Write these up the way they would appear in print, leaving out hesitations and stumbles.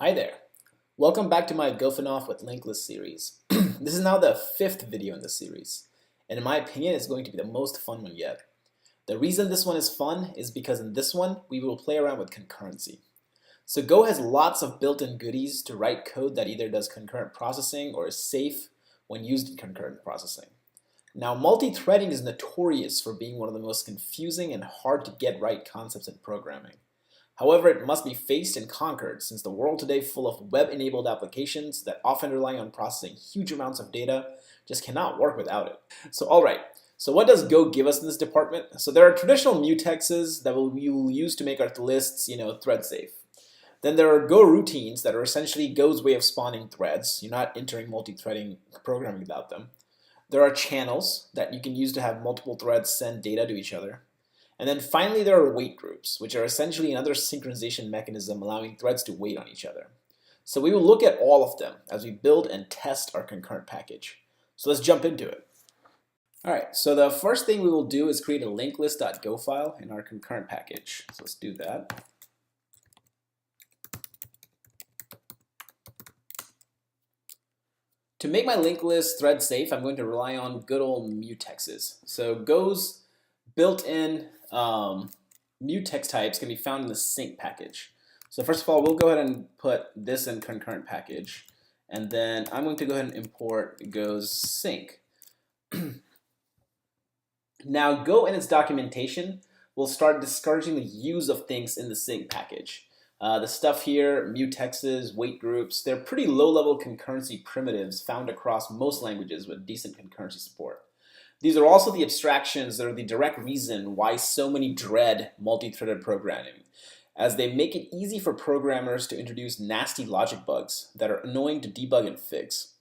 Hi there. Welcome back to my Gophin off with linked list series. This is now the fifth video in this series, and in my opinion, it's going to be the most fun one yet. The reason this one is fun is because in this one, we will play around with concurrency. So Go has lots of built-in goodies to write code that either does concurrent processing or is safe when used in concurrent processing. Now, multi-threading is notorious for being one of the most confusing and hard to get right concepts in programming. However, it must be faced and conquered since the world today full of web-enabled applications that often rely on processing huge amounts of data just cannot work without it. So alright, so what does Go give us in this department? So there are traditional mutexes that we will use to make our lists, thread safe. Then there are Go routines that are essentially Go's way of spawning threads. You're not entering multi-threading programming without them. There are channels that you can use to have multiple threads send data to each other. And then finally there are wait groups, which are essentially another synchronization mechanism allowing threads to wait on each other. So we will look at all of them as we build and test our concurrent package. So let's jump into it. Alright, so the first thing we will do is create a linklist.go file in our concurrent package. So let's do that. To make my linked list thread safe, I'm going to rely on good old mutexes. So Go's built-in mutex types can be found in the sync package. So first of all, we'll go ahead and put this in concurrent package, and then I'm going to go ahead and import Go's sync. Now, Go in its documentation will start discouraging the use of things in the sync package. The stuff here, mutexes, wait groups, they're pretty low-level concurrency primitives found across most languages with decent concurrency support. These are also the abstractions that are the direct reason why so many dread multi-threaded programming, as they make it easy for programmers to introduce nasty logic bugs that are annoying to debug and fix.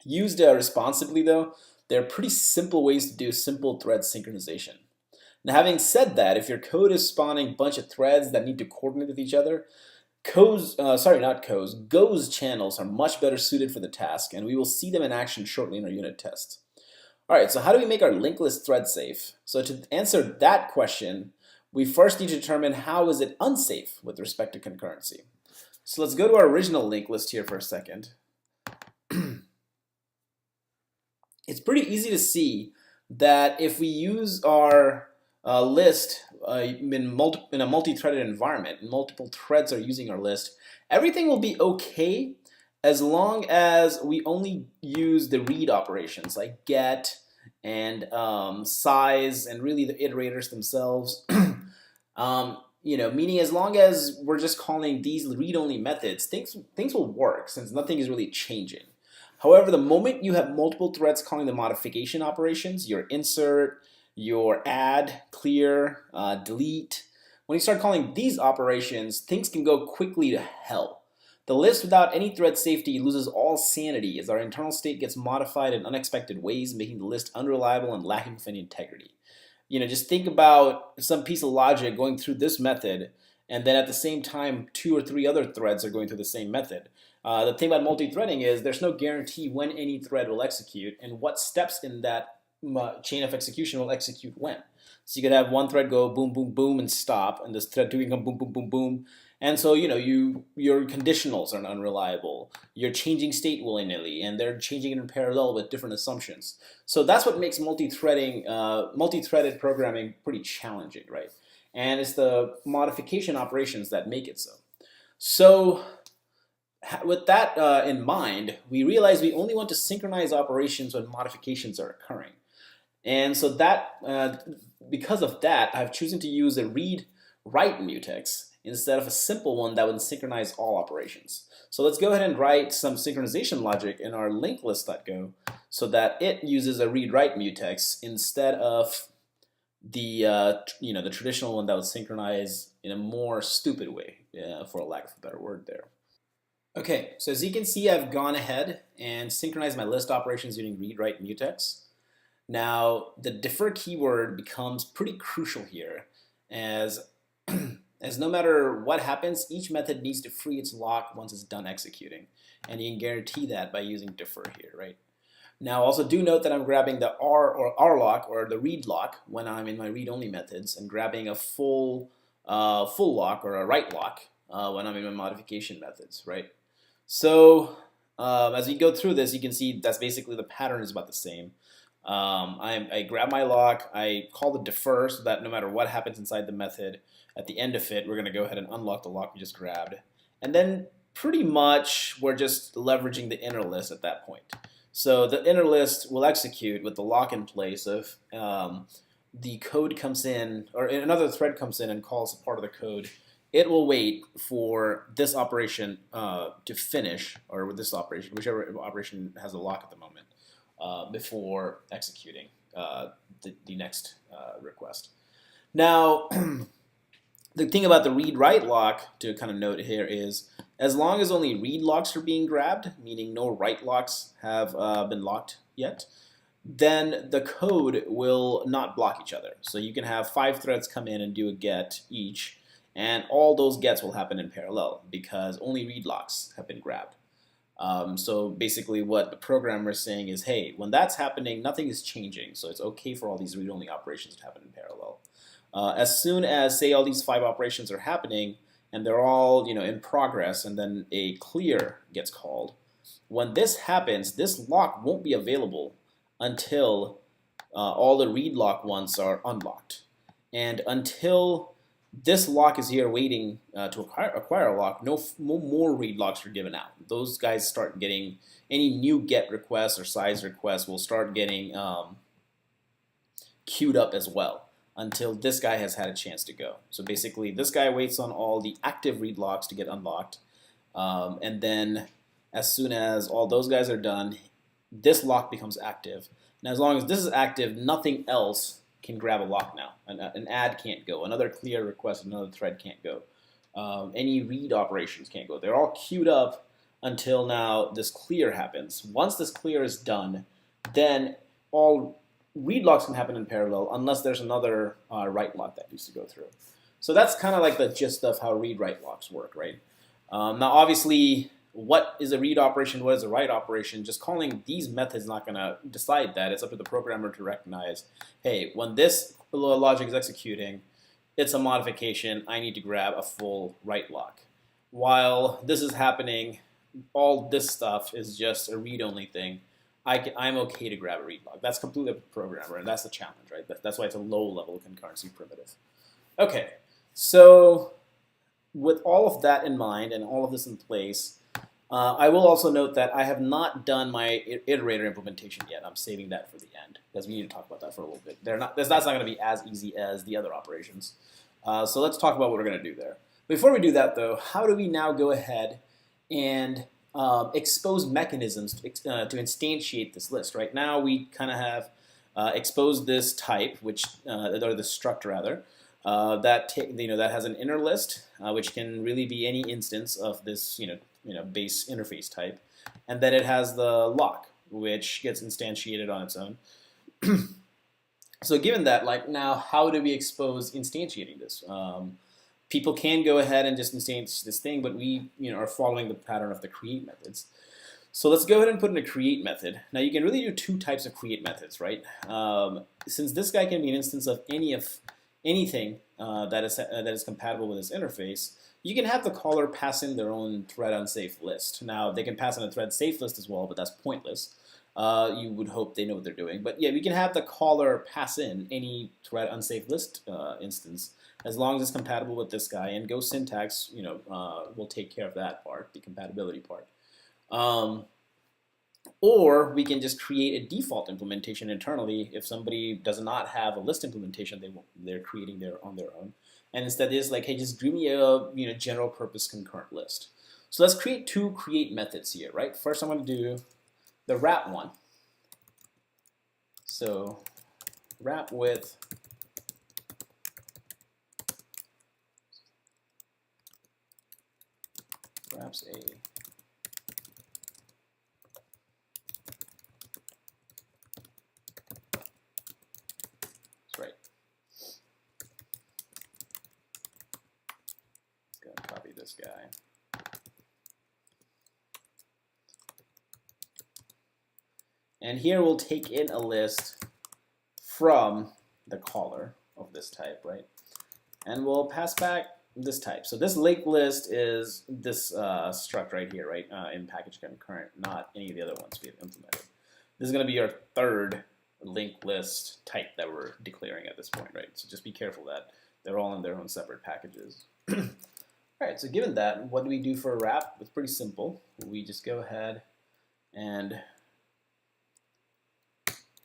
Used responsibly though, they're pretty simple ways to do simple thread synchronization. Now, having said that, if your code is spawning a bunch of threads that need to coordinate with each other, Go's channels are much better suited for the task, and we will see them in action shortly in our unit tests. Alright, so how do we make our linked list thread safe? So to answer that question, we first need to determine how is it unsafe with respect to concurrency. So let's go to our original linked list here for a second. It's pretty easy to see that if we use our list in a multi-threaded environment, and multiple threads are using our list, everything will be okay as long as we only use the read operations like get and size and really the iterators themselves. Meaning as long as we're just calling these read-only methods, things will work since nothing is really changing. However, the moment you have multiple threads calling the modification operations, your insert, your add, clear, delete, when you start calling these operations, things can go quickly to hell. The list without any thread safety loses all sanity as our internal state gets modified in unexpected ways, making the list unreliable and lacking with any integrity. Just think about some piece of logic going through this method, and then at the same time, 2 or 3 other threads are going through the same method. The thing about multi-threading is there's no guarantee when any thread will execute and what steps in that chain of execution will execute when. So you could have one thread go boom, boom, boom and stop, and this thread 2 can come boom, boom, boom, boom. And so your conditionals are unreliable. You're changing state willy-nilly, and they're changing it in parallel with different assumptions. So that's what makes multi-threaded programming pretty challenging, right? And it's the modification operations that make it so. So with that in mind, we realize we only want to synchronize operations when modifications are occurring. And so that, because of that, I've chosen to use a read-write mutex instead of a simple one that would synchronize all operations. So let's go ahead and write some synchronization logic in our linked list.go so that it uses a read-write mutex instead of the the traditional one that would synchronize in a more stupid way, for a lack of a better word there. Okay, so as you can see, I've gone ahead and synchronized my list operations using read-write mutex. Now, the defer keyword becomes pretty crucial here, as no matter what happens, each method needs to free its lock once it's done executing. And you can guarantee that by using defer here, right? Now, also do note that I'm grabbing the R lock or the read lock when I'm in my read-only methods and grabbing a full lock or a write lock when I'm in my modification methods, right? So as we go through this, you can see that's basically the pattern is about the same. I grab my lock, I call the defer so that no matter what happens inside the method, at the end of it, we're going to go ahead and unlock the lock we just grabbed. And then pretty much we're just leveraging the inner list at that point. So the inner list will execute with the lock in place if the code comes in, or another thread comes in and calls a part of the code. It will wait for this operation to finish, or with this operation, whichever operation has a lock at the moment, before executing the next request. Now, the thing about the read-write lock to kind of note here is, as long as only read locks are being grabbed, meaning no write locks have been locked yet, then the code will not block each other. So you can have 5 threads come in and do a get each, and all those gets will happen in parallel because only read locks have been grabbed. So basically what the programmer is saying is, hey, when that's happening, nothing is changing, so it's okay for all these read-only operations to happen in parallel. As soon as, say, all these 5 operations are happening, and they're all in progress, and then a clear gets called, when this happens, this lock won't be available until all the read lock ones are unlocked. And until this lock is here waiting to acquire a lock, no more read locks are given out. Those guys start getting, any new get requests or size requests will start getting queued up as well until this guy has had a chance to go. So basically this guy waits on all the active read locks to get unlocked, and then as soon as all those guys are done, this lock becomes active. And as long as this is active, nothing else can grab a lock now. An add can't go. Another clear request, another thread can't go. Any read operations can't go. They're all queued up until now this clear happens. Once this clear is done, then all read locks can happen in parallel unless there's another write lock that needs to go through. So that's kind of like the gist of how read-write locks work, right? Now obviously, what is a read operation, what is a write operation, just calling these methods is not going to decide that. It's up to the programmer to recognize, hey, when this logic is executing, it's a modification, I need to grab a full write lock. While this is happening, all this stuff is just a read-only thing. I'm okay to grab a read lock. That's completely up to the programmer, and that's the challenge, right? That's why it's a low-level concurrency primitive. Okay, so with all of that in mind and all of this in place, I will also note that I have not done my iterator implementation yet. I'm saving that for the end because we need to talk about that for a little bit. That's not going to be as easy as the other operations. So let's talk about what we're going to do there. Before we do that, though, how do we now go ahead and expose mechanisms to instantiate this list? Right now, we kind of have exposed this type, which or the struct rather, that has an inner list, which can really be any instance of this base interface type, and then it has the lock, which gets instantiated on its own. So given that, like now, how do we expose instantiating this? People can go ahead and just instantiate this thing, but we are following the pattern of the create methods. So let's go ahead and put in a create method. Now you can really do 2 types of create methods, right? Since this guy can be an instance of anything that is compatible with this interface, you can have the caller pass in their own thread unsafe list. Now they can pass in a thread safe list as well, but that's pointless. You would hope they know what they're doing. But yeah, we can have the caller pass in any thread unsafe list instance as long as it's compatible with this guy, and Go syntax will take care of that part, the compatibility part. Or we can just create a default implementation internally. If somebody does not have a list implementation, they're creating on their own. And instead it's like, hey, just do me a general purpose concurrent list. So let's create 2 create methods here, right? First I'm going to do the wrap one. So wrap with wraps a this guy. And here we'll take in a list from the caller of this type, right? And we'll pass back this type. So this linked list is this struct right here, right, in package concurrent, not any of the other ones we have implemented. This is going to be our third linked list type that we're declaring at this point, right? So just be careful that they're all in their own separate packages. All right, so given that, what do we do for a wrap? It's pretty simple. We just go ahead and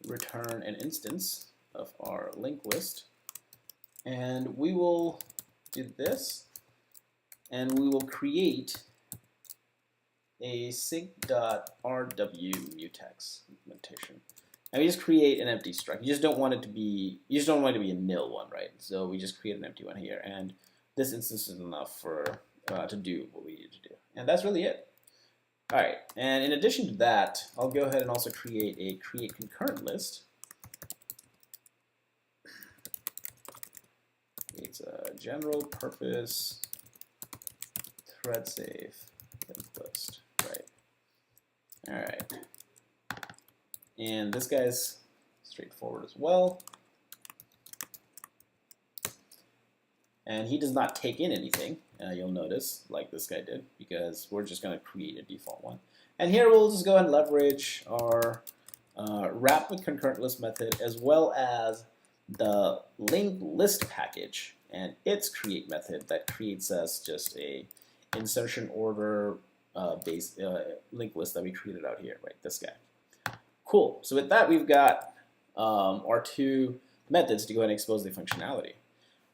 return an instance of our linked list, and we will do this, and we will create a sync.rw mutex implementation. And we just create an empty struct. You just don't want it to be a nil one, right? So we just create an empty one here, and this instance is enough for to do what we need to do. And that's really it. All right, and in addition to that, I'll go ahead and also create a create concurrent list. It's a general purpose thread safe linked list, right? All right, and this guy's straightforward as well. And he does not take in anything, you'll notice, like this guy did, because we're just going to create a default one. And here we'll just go ahead and leverage our wrap with concurrent list method, as well as the linked list package and its create method that creates us just a insertion order based linked list that we created out here, right? This guy. Cool. So with that, we've got our two methods to go ahead and expose the functionality.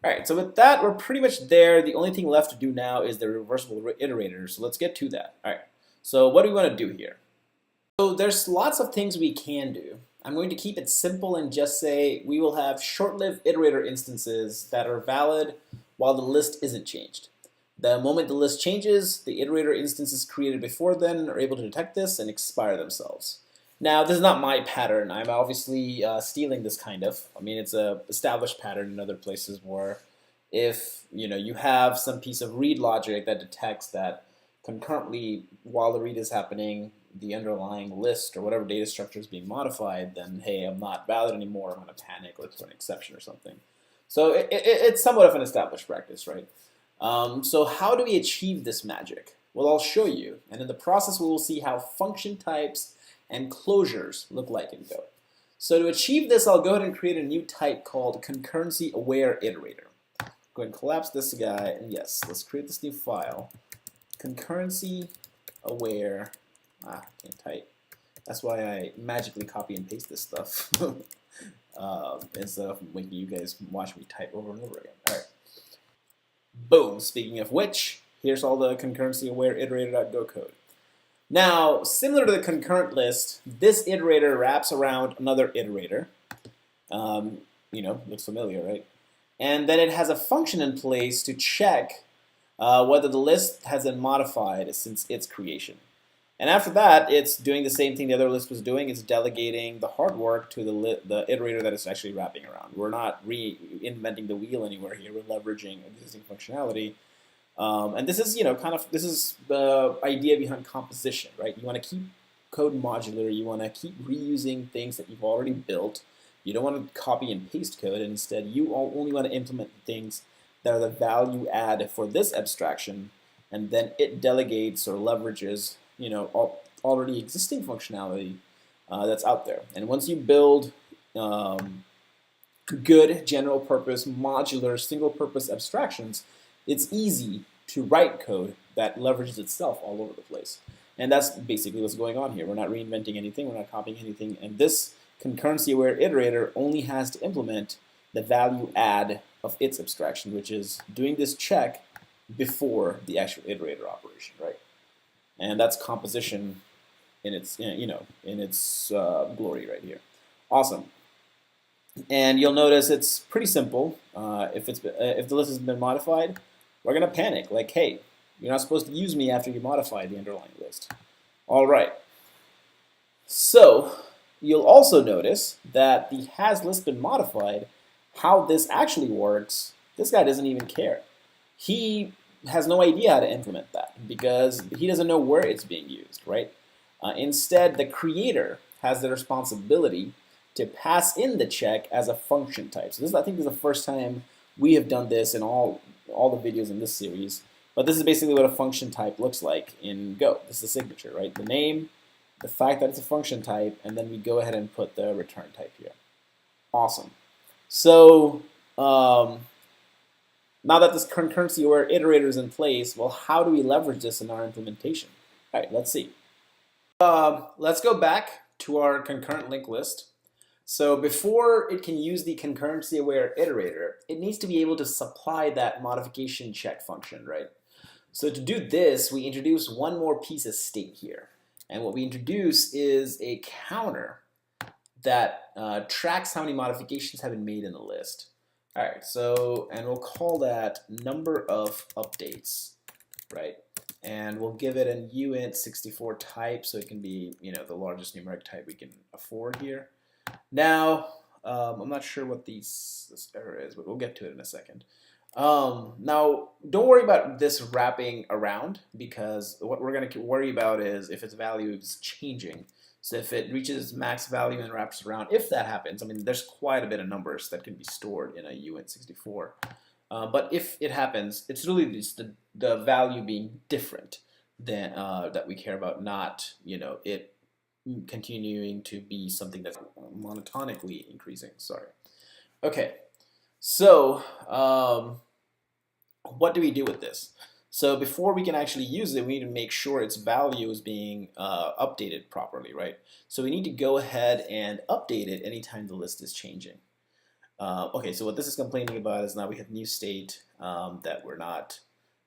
All right, so with that, we're pretty much there. The only thing left to do now is the reversible iterator, so let's get to that. All right, so what do we want to do here? So there's lots of things we can do. I'm going to keep it simple and just say we will have short-lived iterator instances that are valid while the list isn't changed. The moment the list changes, the iterator instances created before then are able to detect this and expire themselves. Now, this is not my pattern. I'm obviously stealing this kind of. I mean, it's a established pattern in other places where if you have some piece of read logic that detects that concurrently while the read is happening, the underlying list or whatever data structure is being modified, then hey, I'm not valid anymore. I'm going to panic or throw an exception or something. So it's somewhat of an established practice, right? So how do we achieve this magic? Well, I'll show you, and in the process, we will see how function types and closures look like in Go. So to achieve this, I'll go ahead and create a new type called concurrency aware iterator. Go ahead and collapse this guy, and yes, let's create this new file. Concurrency aware, can't type. That's why I magically copy and paste this stuff instead of making you guys watch me type over and over again. All right. Boom, speaking of which, here's all the concurrency aware iterator.go code. Now, similar to the concurrent list, this iterator wraps around another iterator. Looks familiar, right? And then it has a function in place to check whether the list has been modified since its creation. And after that, it's doing the same thing the other list was doing. It's delegating the hard work to the iterator that it's actually wrapping around. We're not reinventing the wheel anywhere here. We're leveraging existing functionality. And this is, this is the idea behind composition, right? You want to keep code modular. You want to keep reusing things that you've already built. You don't want to copy and paste code. And instead, you only want to implement things that are the value add for this abstraction. And then it delegates or leverages, already existing functionality that's out there. And once you build good general purpose, modular, single purpose abstractions, it's easy to write code that leverages itself all over the place. And that's basically what's going on here. We're not reinventing anything, we're not copying anything, and this concurrency-aware iterator only has to implement the value add of its abstraction, which is doing this check before the actual iterator operation, right? And that's composition in its, in its glory right here. Awesome. And you'll notice it's pretty simple. If the list has been modified, we're going to panic, like, hey, you're not supposed to use me after you modify the underlying list. All right. So you'll also notice that the has list been modified, how this actually works, this guy doesn't even care. He has no idea how to implement that because he doesn't know where it's being used, right? Instead, the creator has the responsibility to pass in the check as a function type. So this, I think, is the first time we have done this in all all the videos in this series. But this is basically what a function type looks like in Go. This is the signature, right? The name, the fact that it's a function type, and then we go ahead and put the return type here. Awesome. So now that this concurrency-aware iterator is in place, well, how do we leverage this in our implementation? All right, let's see. Let's go back to our concurrent linked list. So before it can use the concurrency-aware iterator, it needs to be able to supply that modification check function, right? So to do this, we introduce one more piece of state here. And what we introduce is a counter that tracks how many modifications have been made in the list. All right, so, and we'll call that number of updates, right? And we'll give it an uint64 type, so it can be, you know, the largest numeric type we can afford here. Now, I'm not sure what this error is, but we'll get to it in a second. Now, don't worry about this wrapping around, because what we're going to worry about is if its value is changing. So if it reaches max value and wraps around, if that happens, I mean, there's quite a bit of numbers that can be stored in a uint64. But if it happens, it's really just the value being different than that we care about, not, you know, it continuing to be something that's monotonically increasing. Sorry. Okay, so what do we do with this? So before we can actually use it, we need to make sure its value is being updated properly, right? So we need to go ahead and update it anytime the list is changing. Okay, so what this is complaining about is now we have new state that we're not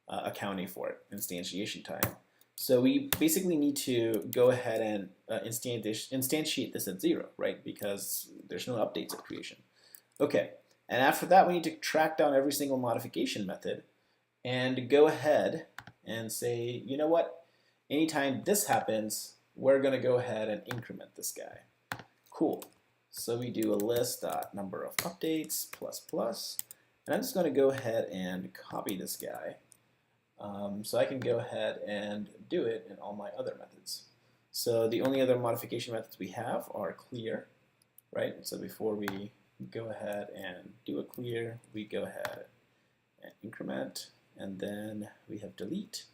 accounting for it, instantiation time. So we basically need to go ahead and instantiate this at 0, right? Because there's no updates at creation. Okay, and after that we need to track down every single modification method and go ahead and say, you know what? Anytime this happens, we're going to go ahead and increment this guy. Cool. So we do a list.number of updates plus plus, and I'm just going to go ahead and copy this guy. So I can go ahead and do it in all my other methods. So the only other modification methods we have are clear, right? So before we go ahead and do a clear, we go ahead and increment, and then we have delete,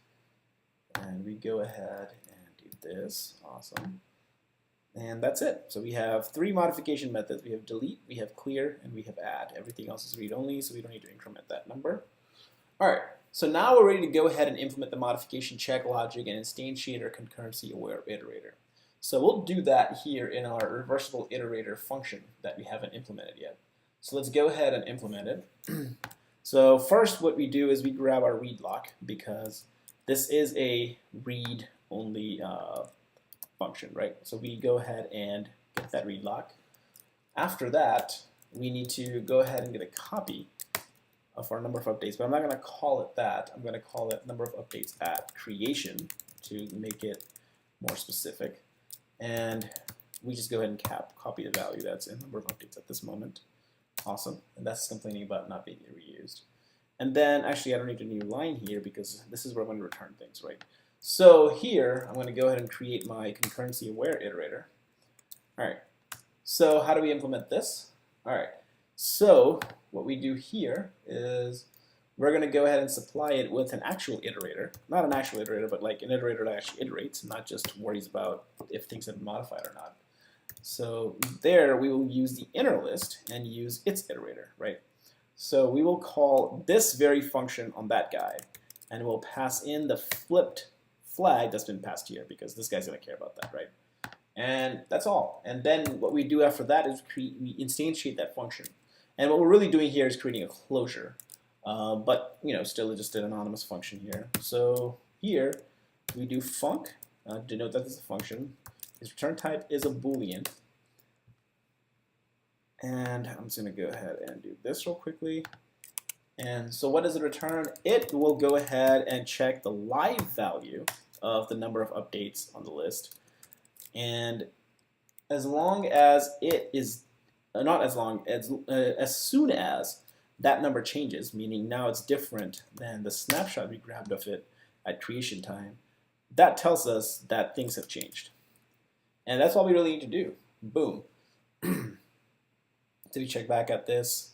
and we go ahead and do this. Awesome. And that's it. So we have 3 modification methods. We have delete, we have clear, and we have add. Everything else is read-only, so we don't need to increment that number. All right, so now we're ready to go ahead and implement the modification check logic and instantiate our concurrency-aware iterator. So we'll do that here in our reversible iterator function that we haven't implemented yet. So let's go ahead and implement it. So first what we do is we grab our read lock, because this is a read-only function, right? So we go ahead and get that read lock. After that, we need to go ahead and get a copy of our number of updates, but I'm not going to call it that. I'm going to call it number of updates at creation to make it more specific. And we just go ahead and copy the value that's in number of updates at this moment. Awesome. And that's complaining about not being reused. And then, actually, I don't need a new line here because this is where I'm going to return things, right? So here, I'm going to go ahead and create my concurrency-aware iterator. All right. So how do we implement this? All right. So what we do here is we're going to go ahead and supply it with an actual iterator. Not an actual iterator, but like an iterator that actually iterates, not just worries about if things have been modified or not. So there we will use the inner list and use its iterator, right? So we will call this very function on that guy, and we'll pass in the flipped flag that's been passed here, because this guy's going to care about that, right? And that's all. And then what we do after that is we instantiate that function. And what we're really doing here is creating a closure, but you know, still just an anonymous function here. So here we do func, denote that as a function. Its return type is a Boolean. And I'm just going to go ahead and do this real quickly. And so what does it return? It will go ahead and check the live value of the number of updates on the list. And as long as it is, not as long, as soon as that number changes, meaning now it's different than the snapshot we grabbed of it at creation time, that tells us that things have changed. And that's all we really need to do. Boom. So we check back at this.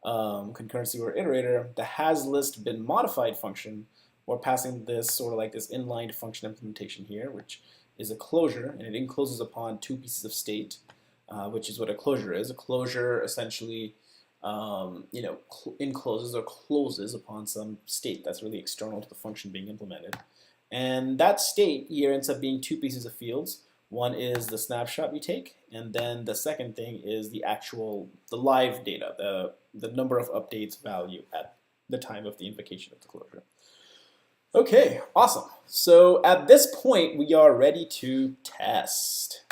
concurrency or iterator, the has list been modified function, we're passing this sort of like this inline function implementation here, which is a closure, and it encloses upon two pieces of state, which is what a closure is. A closure essentially, encloses or closes upon some state that's really external to the function being implemented. And that state here ends up being two pieces of fields. One is the snapshot we take, and then the second thing is the live data, the number of updates value at the time of the invocation of the closure. Okay, awesome. So at this point, we are ready to test.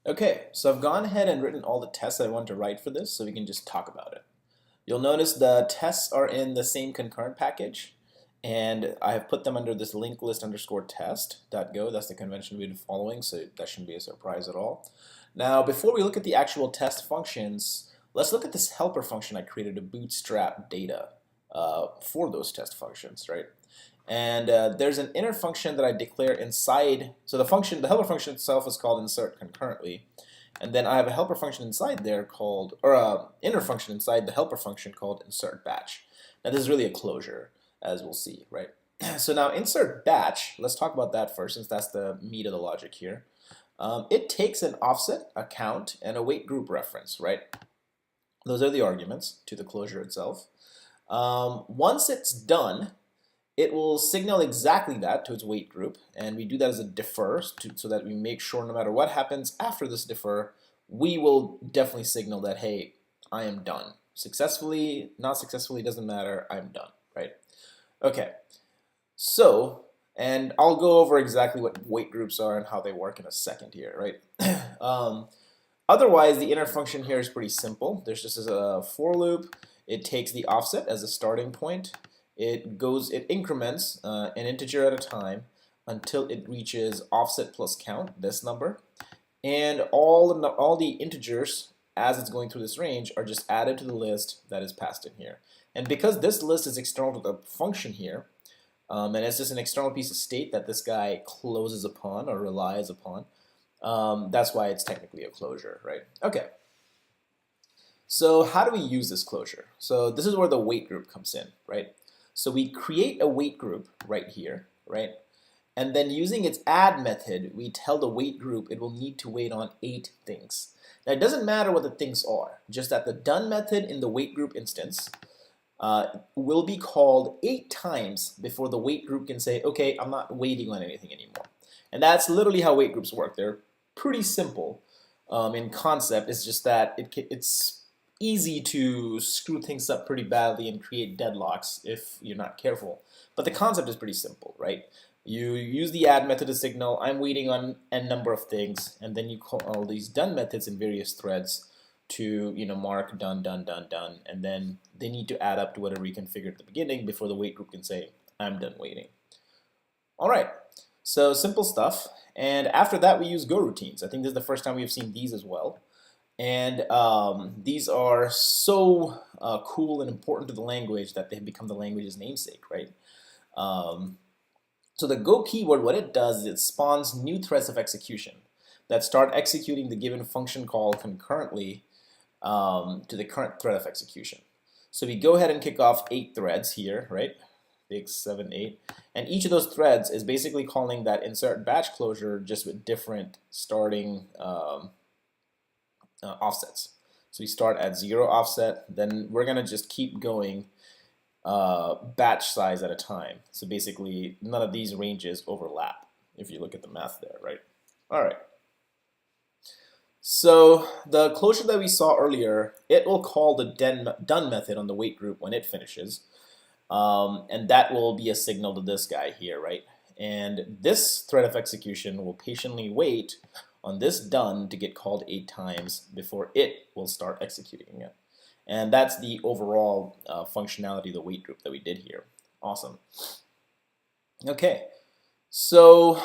Okay, so I've gone ahead and written all the tests I want to write for this, so we can just talk about it. You'll notice the tests are in the same concurrent package, and I have put them under this linked list underscore test.go. That's the convention we've been following, so that shouldn't be a surprise at all. Now, before we look at the actual test functions, let's look at this helper function I created to bootstrap data for those test functions, right? And there's an inner function that I declare inside. So the helper function itself is called insert concurrently. And then I have a helper function inside there called, or inner function inside the helper function called insert batch. Now this is really a closure, as we'll see, right? So now insert batch, let's talk about that first, since that's the meat of the logic here. It takes an offset, a count, and a weight group reference, right? Those are the arguments to the closure itself. Once it's done, it will signal exactly that to its weight group, and we do that as a defer so that we make sure no matter what happens after this defer, we will definitely signal that, hey, I am done. Successfully, not successfully, doesn't matter, I'm done, right? Okay, so, and I'll go over exactly what weight groups are and how they work in a second here, right? Otherwise, the inner function here is pretty simple. There's just a for loop. It takes the offset as a starting point. It increments an integer at a time until it reaches offset plus count, this number, and all the integers as it's going through this range are just added to the list that is passed in here. And because this list is external to the function here, and it's just an external piece of state that this guy closes upon or relies upon, that's why it's technically a closure, right? Okay. So how do we use this closure? So this is where the weight group comes in, right? So we create a weight group right here, right? And then using its add method, we tell the weight group it will need to wait on 8 things. Now it doesn't matter what the things are, just that the done method in the weight group instance will be called 8 times before the weight group can say, okay, I'm not waiting on anything anymore. And that's literally how weight groups work. They're pretty simple in concept. It's just that it's easy to screw things up pretty badly and create deadlocks if you're not careful. But the concept is pretty simple, right? You use the add method to signal, I'm waiting on n number of things, and then you call all these done methods in various threads to mark done, done, done, done, and then they need to add up to whatever you configured at the beginning before the wait group can say, I'm done waiting. All right, so simple stuff. And after that, we use go routines. I think this is the first time we've seen these as well. And these are so cool and important to the language that they have become the language's namesake, right? So the go keyword, what it does is it spawns new threads of execution that start executing the given function call concurrently to the current thread of execution. So we go ahead and kick off 8 threads here, right? 6, 7, 8. And each of those threads is basically calling that insert batch closure just with different starting offsets. So we start at 0 offset, then we're gonna just keep going batch size at a time. So basically none of these ranges overlap if you look at the math there, right? All right. So the closure that we saw earlier, it will call the done method on the wait group when it finishes. And that will be a signal to this guy here, right? And this thread of execution will patiently wait on this done to get called 8 times before it will start executing it. And that's the overall functionality of the wait group that we did here. Awesome. Okay, so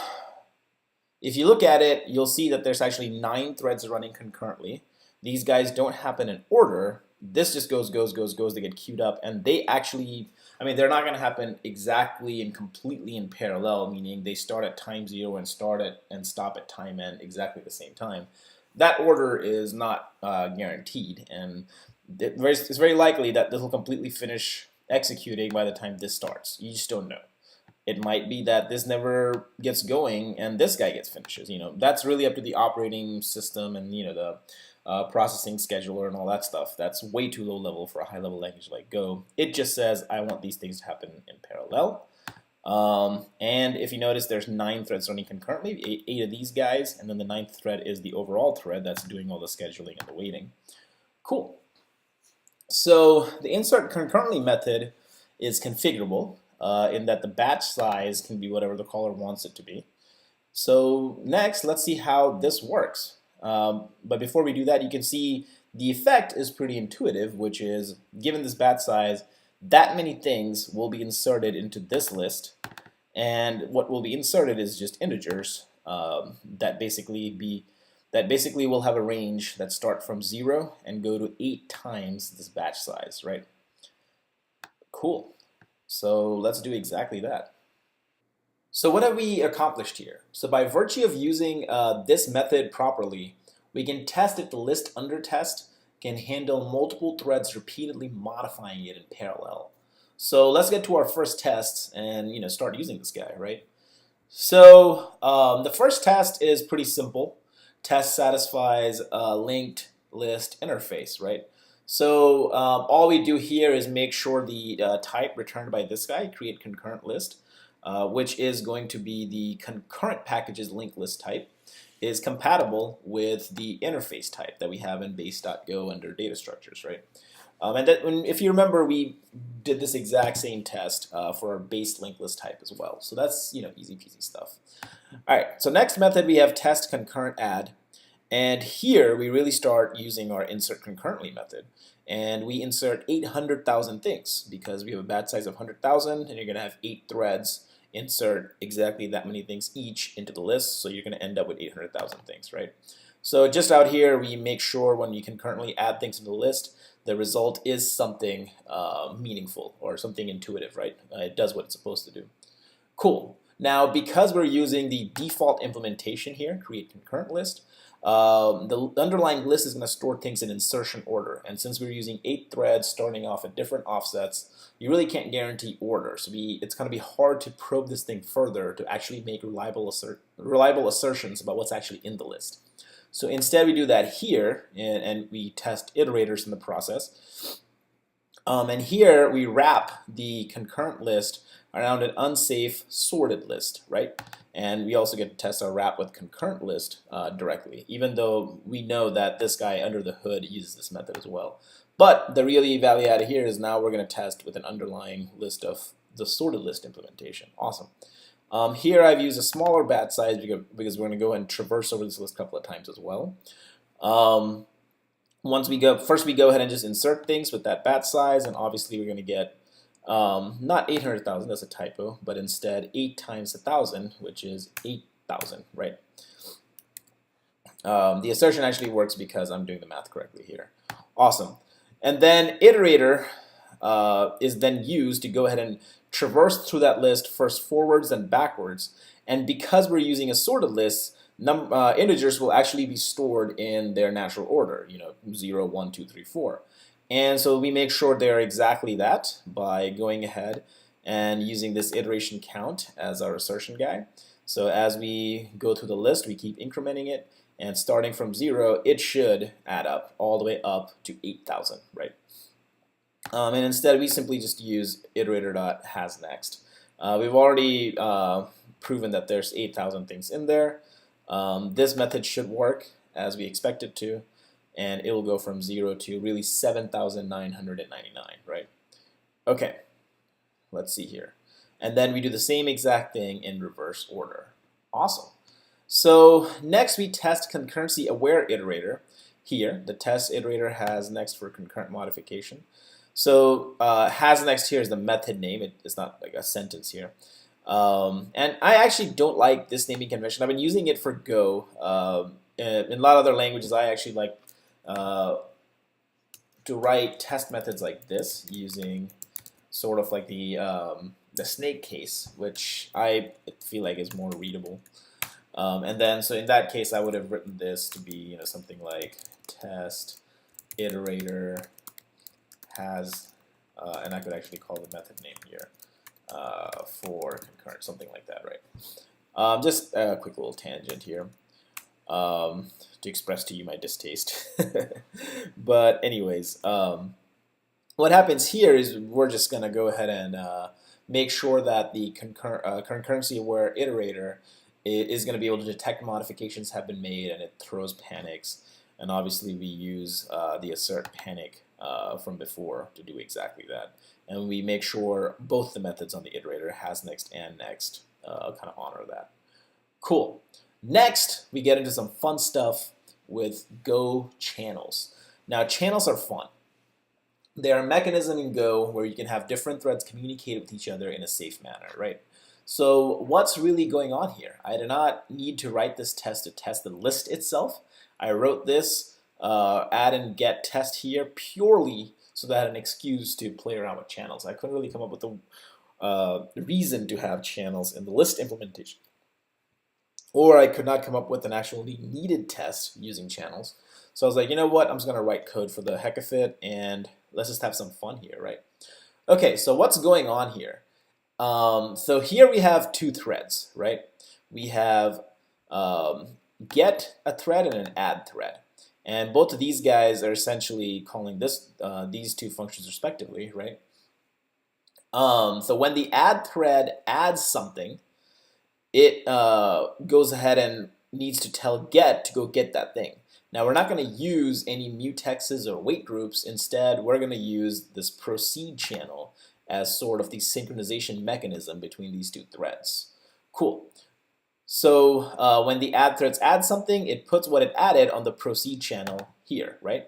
if you look at it, you'll see that there's actually 9 threads running concurrently. These guys don't happen in order. This just goes, they get queued up, and they actually, I mean, they're not going to happen exactly and completely in parallel, meaning they start at time 0 and start at and stop at time n exactly the same time. That order is not guaranteed, and it's very likely that this will completely finish executing by the time this starts. You just don't know. It might be that this never gets going and this guy gets finishes. That's really up to the operating system and the processing scheduler and all that stuff. That's way too low level for a high level language like Go. It just says I want these things to happen in parallel. And if you notice, there's 9 threads running concurrently, 8 of these guys, and then the 9th thread is the overall thread that's doing all the scheduling and the waiting. Cool. So the insert concurrently method is configurable in that the batch size can be whatever the caller wants it to be. So next, let's see how this works. But before we do that, you can see the effect is pretty intuitive, which is given this batch size, that many things will be inserted into this list, and what will be inserted is just integers that basically will have a range that start from 0 and go to 8 times this batch size, right? Cool. So let's do exactly that. So what have we accomplished here? So by virtue of using this method properly, we can test if the list under test can handle multiple threads repeatedly modifying it in parallel. So let's get to our first test and start using this guy, right? So the first test is pretty simple. Test satisfies a linked list interface, right? So all we do here is make sure the type returned by this guy, create concurrent list, which is going to be the concurrent packages linked list type, is compatible with the interface type that we have in base.go under data structures, right? And if you remember, we did this exact same test for our base linked list type as well. So that's easy peasy stuff. All right. So next method we have test concurrent add, and here we really start using our insert concurrently method, and we insert 800,000 things because we have a batch size of 100,000, and you're going to have 8 threads. Insert exactly that many things each into the list, so you're going to end up with 800,000 things, right? So just out here, we make sure when you concurrently add things into the list, the result is something meaningful or something intuitive, right? It does what it's supposed to do. Cool. Now, because we're using the default implementation here, create concurrent list, the underlying list is going to store things in insertion order. And since we're using 8 threads starting off at different offsets, you really can't guarantee order. So it's going to be hard to probe this thing further to actually make reliable assertions about what's actually in the list. So instead we do that here, and we test iterators in the process. And here we wrap the concurrent list around an unsafe sorted list, right? And we also get to test our wrap with concurrent list directly, even though we know that this guy under the hood uses this method as well. But the really value added here is now we're going to test with an underlying list of the sorted list implementation. Awesome. Here I've used a smaller batch size because we're going to go and traverse over this list a couple of times as well. First we go ahead and just insert things with that batch size, and obviously we're going to get not 800,000, that's a typo, but instead 8 times 1,000, which is 8,000, right? The assertion actually works because I'm doing the math correctly here. Awesome. And then iterator is then used to go ahead and traverse through that list first forwards and backwards. And because we're using a sorted list, integers will actually be stored in their natural order, 0, 1, 2, 3, 4. And so we make sure they're exactly that by going ahead and using this iteration count as our assertion guy. So as we go through the list, we keep incrementing it, and starting from 0, it should add up all the way up to 8,000, right? And instead, we simply just use iterator.hasNext. We've already proven that there's 8,000 things in there. This method should work as we expect it to, and it will go from 0 to really 7,999, right? Okay, let's see here. And then we do the same exact thing in reverse order. Awesome. So next we test concurrency aware iterator. Here, the test iterator has next for concurrent modification. So has next here is the method name. It's not like a sentence here. And I actually don't like this naming convention. I've been using it for Go. In a lot of other languages, I actually like to write test methods like this using sort of like the snake case, which I feel like is more readable. And then, so in that case, I would have written this to be something like test iterator has, and I could actually call the method name here for concurrent, something like that, right? Just a quick little tangent here to express to you my distaste. But anyways, what happens here is we're just going to go ahead and make sure that the concurrency aware iterator is going to be able to detect modifications have been made, and it throws panics. And obviously we use the assert panic from before to do exactly that. And we make sure both the methods on the iterator, has next and next, kind of honor that. Cool. Next, we get into some fun stuff with Go channels. Now, channels are fun. They are a mechanism in Go where you can have different threads communicate with each other in a safe manner, right? So what's really going on here? I did not need to write this test to test the list itself. I wrote this add and get test here purely so that I had an excuse to play around with channels. I couldn't really come up with a reason to have channels in the list implementation. Or I could not come up with an actually needed test using channels. So I was like, you know what, I'm just going to write code for the heck of it, and let's just have some fun here, right? Okay, so what's going on here? So here we have two threads, right? We have get a thread and an add thread. And both of these guys are essentially calling these two functions respectively, right? So when the add thread adds something, it goes ahead and needs to tell get to go get that thing. Now we're not going to use any mutexes or wait groups. Instead, we're going to use this proceed channel as sort of the synchronization mechanism between these two threads. Cool. So when the add threads add something, it puts what it added on the proceed channel here, right?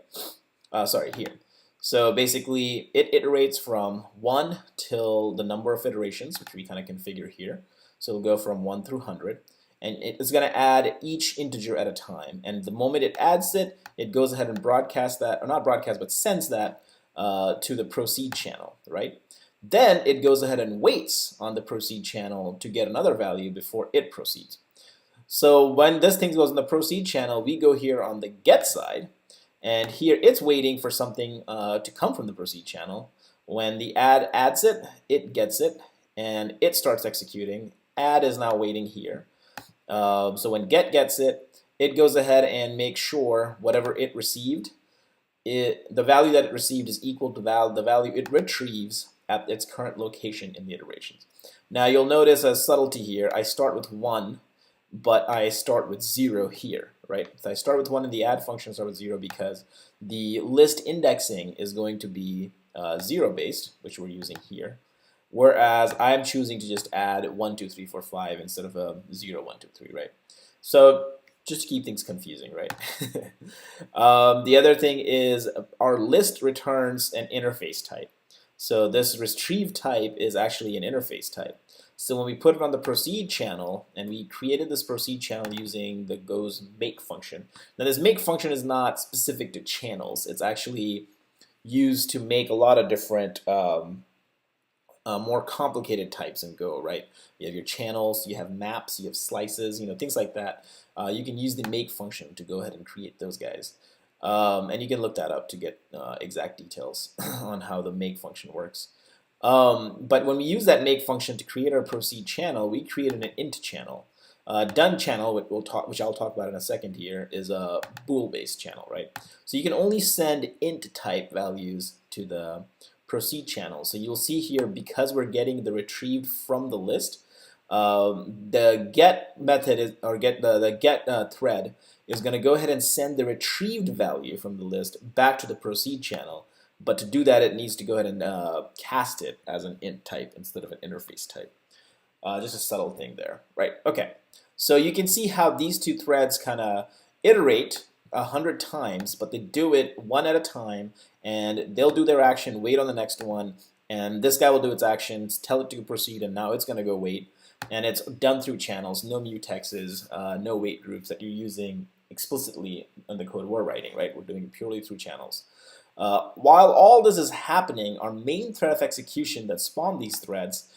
Sorry, here. So basically, it iterates from 1 till the number of iterations, which we kind of configure here. So it'll go from 1 through 100. And it's going to add each integer at a time. And the moment it adds it, it goes ahead and broadcasts that, or not broadcast, but sends that to the proceed channel, right? Then it goes ahead and waits on the proceed channel to get another value before it proceeds. So when this thing goes in the proceed channel, we go here on the get side, and here it's waiting for something to come from the proceed channel. When the add adds it, it gets it, and it starts executing. Add is now waiting here. So when get gets it, it goes ahead and makes sure whatever it received, the value that it received is equal to the value it retrieves at its current location in the iterations. Now you'll notice a subtlety here. I start with 1, but I start with 0 here, right? If I start with 1 in the add function, I start with 0 because the list indexing is going to be 0 based, which we're using here. Whereas I'm choosing to just add 1, 2, 3, 4, 5 instead of a 0, 1, 2, 3, right? So just to keep things confusing, right? The other thing is our list returns an interface type. So this retrieve type is actually an interface type. So when we put it on the proceed channel, and we created this proceed channel using the goes make function. Now this make function is not specific to channels. It's actually used to make a lot of different more complicated types in Go, right? You have your channels, you have maps, you have slices, things like that. You can use the make function to go ahead and create those guys. And you can look that up to get exact details on how the make function works. But when we use that make function to create our proceed channel, we created an int channel. Done channel, which I'll talk about in a second here, is a bool-based channel, right? So you can only send int type values to the proceed channel. So you'll see here, because we're getting the retrieved from the list, the get method is, or the get thread is going to go ahead and send the retrieved value from the list back to the proceed channel. But to do that, it needs to go ahead and cast it as an int type instead of an interface type. Just a subtle thing there, right? Okay, so you can see how these two threads kind of iterate 100 times, but they do it one at a time, and they'll do their action, wait on the next one, and this guy will do its actions, tell it to proceed, and now it's going to go wait. And it's done through channels, no mutexes, no wait groups that you're using explicitly in the code we're writing, right? We're doing it purely through channels. While all this is happening, our main thread of execution that spawned these threads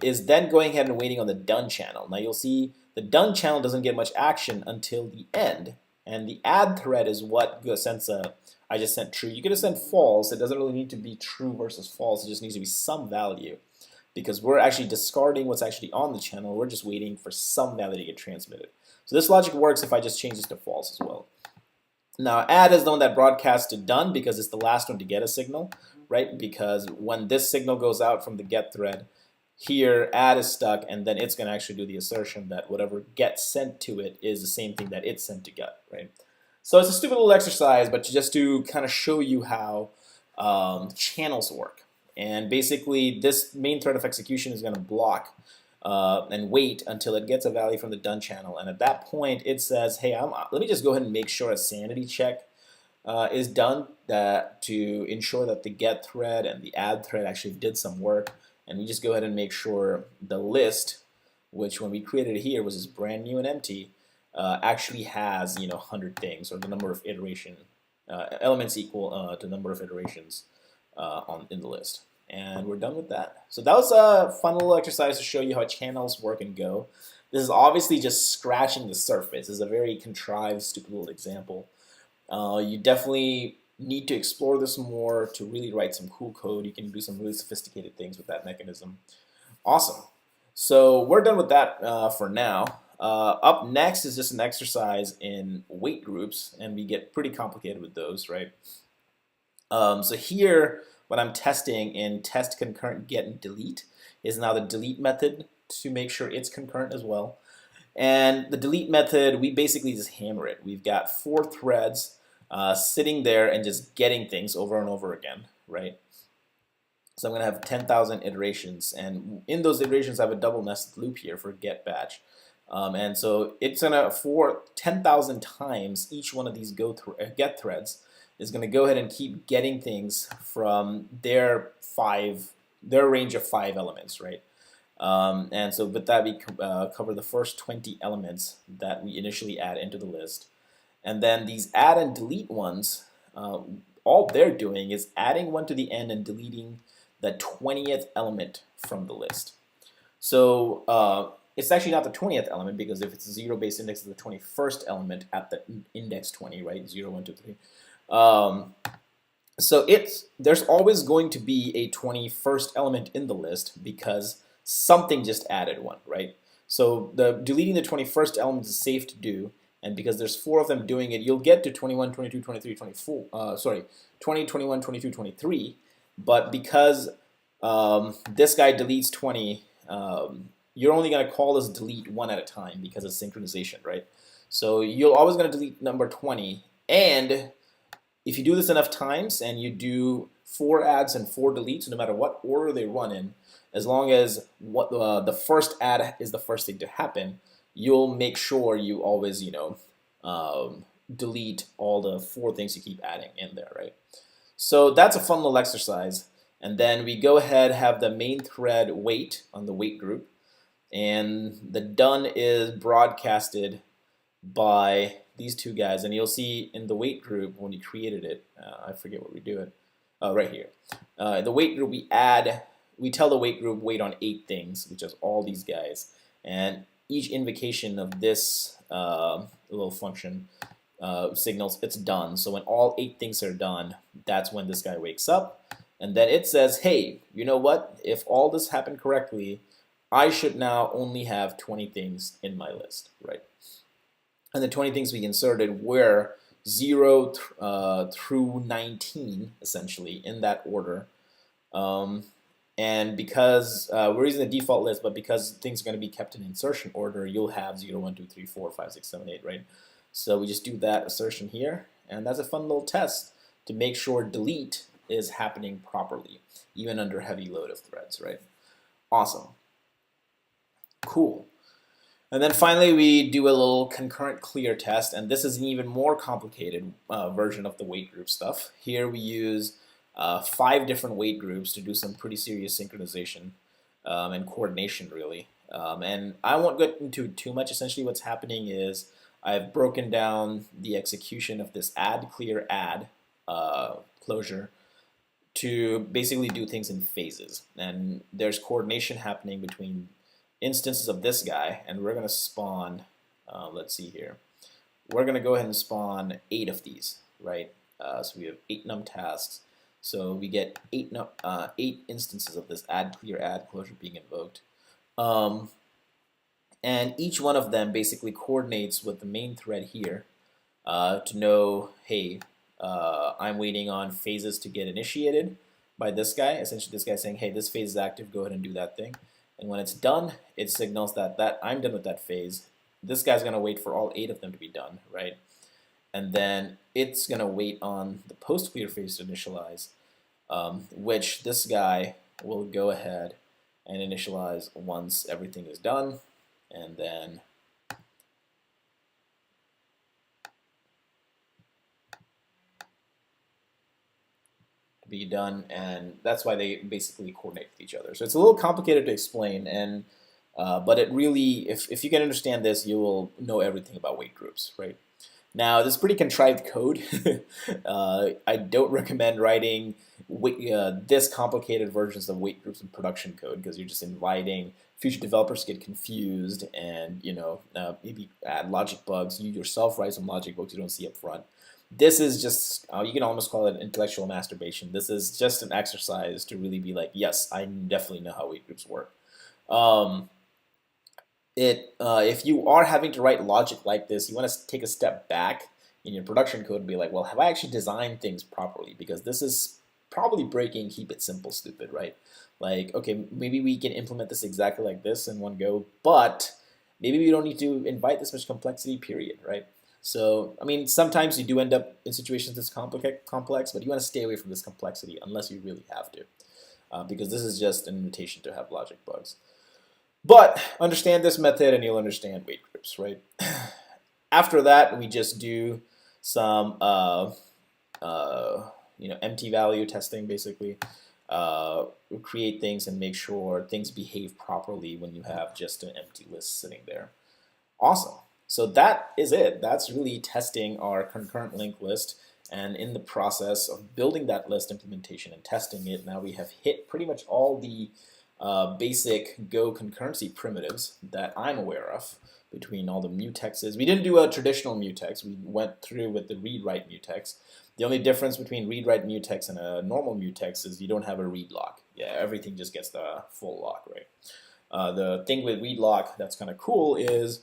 is then going ahead and waiting on the done channel. Now you'll see the done channel doesn't get much action until the end, And the add thread is what since I just sent true. You could have sent false. It doesn't really need to be true versus false. It just needs to be some value, because we're actually discarding what's actually on the channel. We're just waiting for some value to get transmitted. So this logic works if I just change this to false as well. Now add is the one that broadcasts to done because it's the last one to get a signal, right? Because when this signal goes out from the get thread, here add is stuck, and then it's going to actually do the assertion that whatever gets sent to it is the same thing that it's sent to get, right? So it's a stupid little exercise, but just to kind of show you how channels work. And basically this main thread of execution is going to block and wait until it gets a value from the done channel, and at that point it says, hey, let me just go ahead and make sure a sanity check is done to ensure that the get thread and the add thread actually did some work, and we just go ahead and make sure the list, which when we created it here was just brand new and empty, actually has 100 things, or the number of iteration elements equal to the number of iterations in the list. And we're done with that. So that was a fun little exercise to show you how channels work in Go. This is obviously just scratching the surface. This is a very contrived, stupid little example. You definitely need to explore this more to really write some cool code. You can do some really sophisticated things with that mechanism. Awesome. So we're done with that for now. Up next is just an exercise in weight groups, and we get pretty complicated with those, right? So here, what I'm testing in test concurrent get and delete is now the delete method to make sure it's concurrent as well. And the delete method, we basically just hammer it. We've got 4 threads sitting there and just getting things over and over again, right? So I'm going to have 10,000 iterations, and in those iterations I have a double nested loop here for get batch. And so it's going to, for 10,000 times, each one of these get threads is going to go ahead and keep getting things from their range of 5 elements, right? And so with that, we cover the first 20 elements that we initially add into the list. And then these add and delete ones, all they're doing is adding one to the end and deleting the 20th element from the list. So it's actually not the 20th element, because if it's a 0-based index, it's the 21st element at the index 20, right? 0, 1, 2, 3. So there's always going to be a 21st element in the list because something just added one, right? So deleting the 21st element is safe to do, and because there's 4 of them doing it, you'll get to 21, 22, 23, 24. 20, 21, 22, 23. But because this guy deletes 20, you're only going to call this delete one at a time because it's synchronization, right? So you're always going to delete number 20, and if you do this enough times and you do 4 adds and 4 deletes, no matter what order they run in, as long as the first add is the first thing to happen, you'll make sure you always, delete all the 4 things you keep adding in there, right? So that's a fun little exercise. And then we go ahead, have the main thread wait on the wait group, and the done is broadcasted by these 2 guys, and you'll see in the wait group when we created it, I forget what we do it, right here. The wait group, we tell the wait group wait on 8 things, which is all these guys, and each invocation of this little function signals it's done. So when all 8 things are done, that's when this guy wakes up, and then it says, hey, you know what? If all this happened correctly, I should now only have 20 things in my list, right? And the 20 things we inserted were 0 through 19, essentially, in that order. And because we're using the default list, but because things are going to be kept in insertion order, you'll have 0, 1, 2, 3, 4, 5, 6, 7, 8, right? So we just do that assertion here, and that's a fun little test to make sure delete is happening properly, even under heavy load of threads, right? Awesome. Cool. And then finally, we do a little concurrent clear test, and this is an even more complicated version of the wait group stuff. Here we use 5 different wait groups to do some pretty serious synchronization and coordination, really. And I won't get into too much. Essentially, what's happening is I've broken down the execution of this add clear add closure to basically do things in phases. And there's coordination happening between instances of this guy, and we're going to spawn, let's see here, we're going to go ahead and spawn 8 of these, right? So we have 8 num tasks. So we get 8 instances of this add clear add closure being invoked. And each one of them basically coordinates with the main thread here to know, hey, I'm waiting on phases to get initiated by this guy. Essentially, this guy saying, hey, this phase is active, go ahead and do that thing. And when it's done, it signals that I'm done with that phase. This guy's going to wait for all 8 of them to be done, right? And then it's going to wait on the post clear phase to initialize, which this guy will go ahead and initialize once everything is done. And then be done, and that's why they basically coordinate with each other. So it's a little complicated to explain, and but it really, if you can understand this, you will know everything about wait groups, right? Now, this is pretty contrived code. I don't recommend writing this complicated versions of wait groups in production code because you're just inviting future developers to get confused and maybe add logic bugs. You yourself write some logic bugs you don't see up front. This is just, you can almost call it intellectual masturbation. This is just an exercise to really be like, yes, I definitely know how wait groups work. If you are having to write logic like this, you want to take a step back in your production code and be like, well, have I actually designed things properly? Because this is probably breaking keep it simple stupid, right? Like, okay, maybe we can implement this exactly like this in one go, but maybe we don't need to invite this much complexity, period, right? So, I mean, sometimes you do end up in situations that's complex, but you want to stay away from this complexity unless you really have to, because this is just an invitation to have logic bugs. But understand this method and you'll understand wait groups, right? After that, we just do some empty value testing, basically. We create things and make sure things behave properly when you have just an empty list sitting there. Awesome. So that is it. That's really testing our concurrent linked list. And in the process of building that list implementation and testing it, now we have hit pretty much all the basic Go concurrency primitives that I'm aware of between all the mutexes. We didn't do a traditional mutex. We went through with the read-write mutex. The only difference between read-write mutex and a normal mutex is you don't have a read lock. Yeah, everything just gets the full lock, right? The thing with read lock that's kind of cool is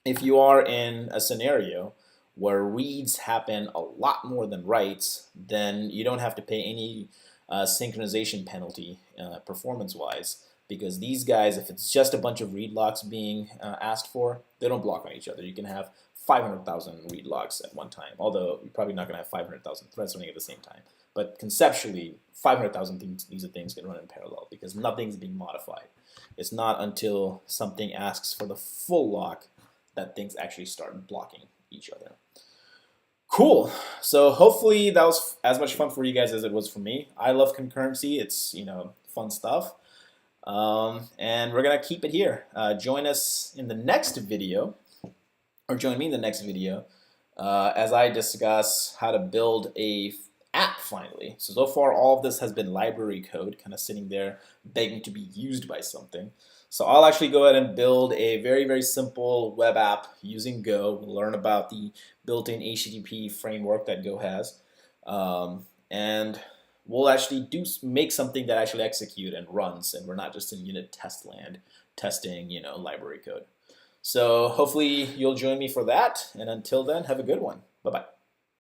if you are in a scenario where reads happen a lot more than writes, then you don't have to pay any synchronization penalty performance-wise, because these guys, if it's just a bunch of read locks being asked for, they don't block on each other. You can have 500,000 read locks at one time, although you're probably not going to have 500,000 threads running at the same time. But conceptually, 500,000 these things can run in parallel because nothing's being modified. It's not until something asks for the full lock that things actually start blocking each other. Cool. So hopefully that was as much fun for you guys as it was for me. I love concurrency. It's fun stuff. And we're gonna keep it here. Join us in the next video, or join me in the next video, as I discuss how to build a app finally. So far all of this has been library code, kind of sitting there begging to be used by something. So I'll actually go ahead and build a very, very simple web app using Go. We'll learn about the built-in HTTP framework that Go has. And we'll actually make something that actually executes and runs, and we're not just in unit test land testing, library code. So hopefully you'll join me for that. And until then, have a good one. Bye-bye.